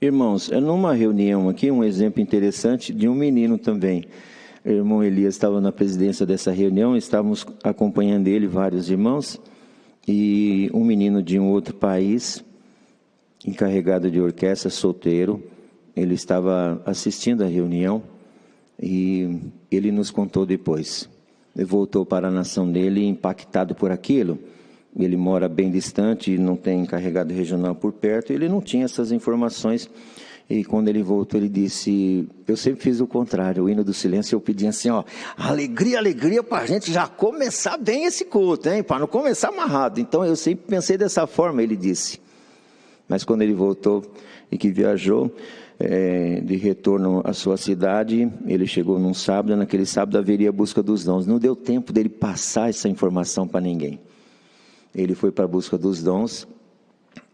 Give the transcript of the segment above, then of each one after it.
Irmãos, numa reunião aqui, um exemplo interessante de um menino também. O irmão Elias estava na presidência dessa reunião, estávamos acompanhando ele, vários irmãos, e um menino de um outro país, encarregado de orquestra, solteiro, ele estava assistindo a reunião e ele nos contou depois. Ele voltou para a nação dele impactado por aquilo. Ele mora bem distante, não tem encarregado regional por perto, ele não tinha essas informações. E quando ele voltou, ele disse, eu sempre fiz o contrário, o hino do silêncio, eu pedi assim, ó, alegria, alegria para a gente já começar bem esse culto, hein, para não começar amarrado. Então eu sempre pensei dessa forma, ele disse. Mas quando ele voltou e que viajou, de retorno à sua cidade, ele chegou num sábado, naquele sábado haveria a busca dos dons. Não deu tempo dele passar essa informação para ninguém. Ele foi para a busca dos dons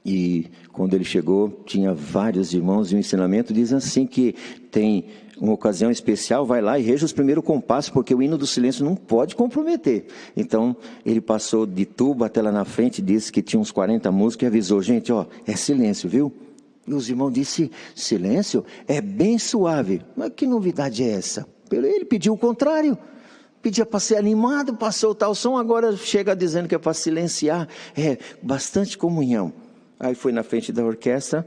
e quando ele chegou, tinha vários irmãos e o ensinamento diz assim que tem uma ocasião especial, vai lá e reja os primeiros compassos, porque o hino do silêncio não pode comprometer. Então, ele passou de tuba até lá na frente, disse que tinha uns 40 músicos e avisou, gente, ó, é silêncio, viu? E os irmãos disseram, silêncio? É bem suave. Mas que novidade é essa? Ele pediu o contrário. Pedia para ser animado, para soltar o som, agora chega dizendo que é para silenciar. É, bastante comunhão. Aí foi na frente da orquestra,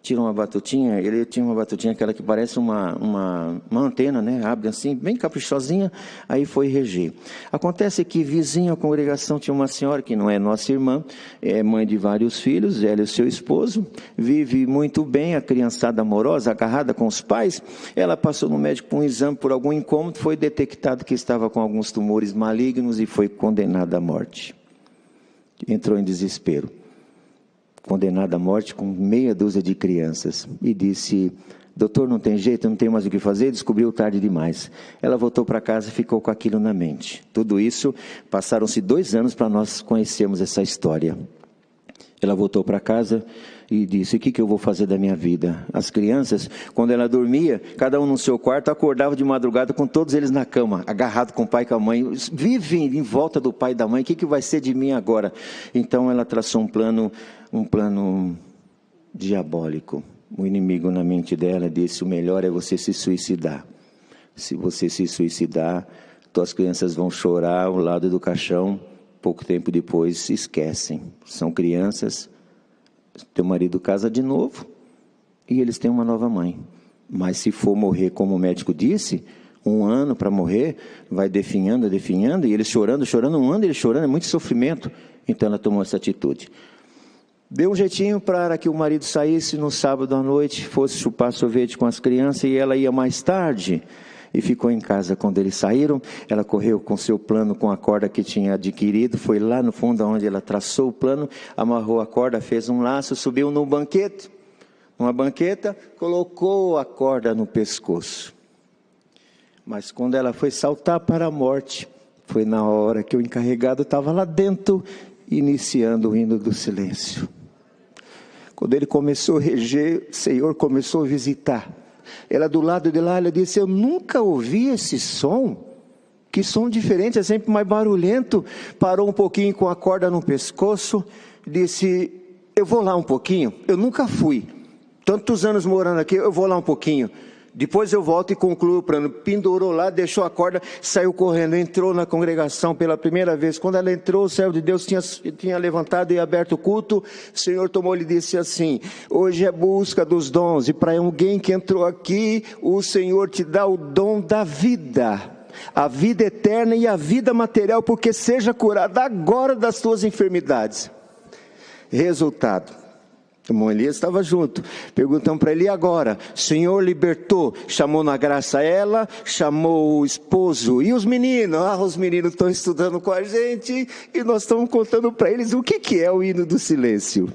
tirou uma batutinha, ele tinha uma batutinha, aquela que parece uma antena, né? Abre assim, bem caprichosinha, aí foi reger. Acontece que vizinho à congregação tinha uma senhora, que não é nossa irmã, é mãe de vários filhos, ela e o seu esposo, vive muito bem, a criançada amorosa, agarrada com os pais, ela passou no médico por um exame, por algum incômodo, foi detectado que estava com alguns tumores malignos e foi condenada à morte. Entrou em desespero. Condenada à morte com meia dúzia de crianças, e disse, doutor, não tem jeito, não tem mais o que fazer, descobriu tarde demais. Ela voltou para casa e ficou com aquilo na mente. Tudo isso, passaram-se 2 anos para nós conhecermos essa história. Ela voltou para casa e disse, o que eu vou fazer da minha vida? As crianças, quando ela dormia, cada um no seu quarto, acordava de madrugada com todos eles na cama, agarrado com o pai e com a mãe, vivem em volta do pai e da mãe, o que vai ser de mim agora? Então ela traçou um plano diabólico. O inimigo na mente dela disse, o melhor é você se suicidar. Se você se suicidar, tuas crianças vão chorar ao lado do caixão, pouco tempo depois se esquecem. São crianças, teu marido casa de novo e eles têm uma nova mãe. Mas se for morrer como o médico disse, 1 ano para morrer, vai definhando, e eles chorando, 1 ano eles chorando, é muito sofrimento. Então ela tomou essa atitude. Deu um jeitinho para que o marido saísse no sábado à noite, fosse chupar sorvete com as crianças e ela ia mais tarde. E ficou em casa. Quando eles saíram, ela correu com seu plano, com a corda que tinha adquirido, foi lá no fundo onde ela traçou o plano, amarrou a corda, fez um laço, subiu numa banqueta, colocou a corda no pescoço. Mas quando ela foi saltar para a morte, foi na hora que o encarregado estava lá dentro, iniciando o hino do silêncio. Quando ele começou a reger, o Senhor começou a visitar. Ela do lado de lá, ela disse, eu nunca ouvi esse som, que som diferente, é sempre mais barulhento. Parou um pouquinho com a corda no pescoço, disse, eu vou lá um pouquinho, eu nunca fui, tantos anos morando aqui, eu vou lá um pouquinho, depois eu volto e concluo o plano. Pendurou lá, deixou a corda, saiu correndo, entrou na congregação pela primeira vez. Quando ela entrou, o servo de Deus tinha levantado e aberto o culto. O Senhor tomou e disse assim, hoje é busca dos dons, e para alguém que entrou aqui, o Senhor te dá o dom da vida, a vida eterna e a vida material, porque seja curado agora das tuas enfermidades. Resultado, o irmão Elias estava junto, perguntando para ele, e agora? O Senhor libertou, chamou na graça ela, chamou o esposo, e os meninos? Os meninos estão estudando com a gente, e nós estamos contando para eles o que é o hino do silêncio.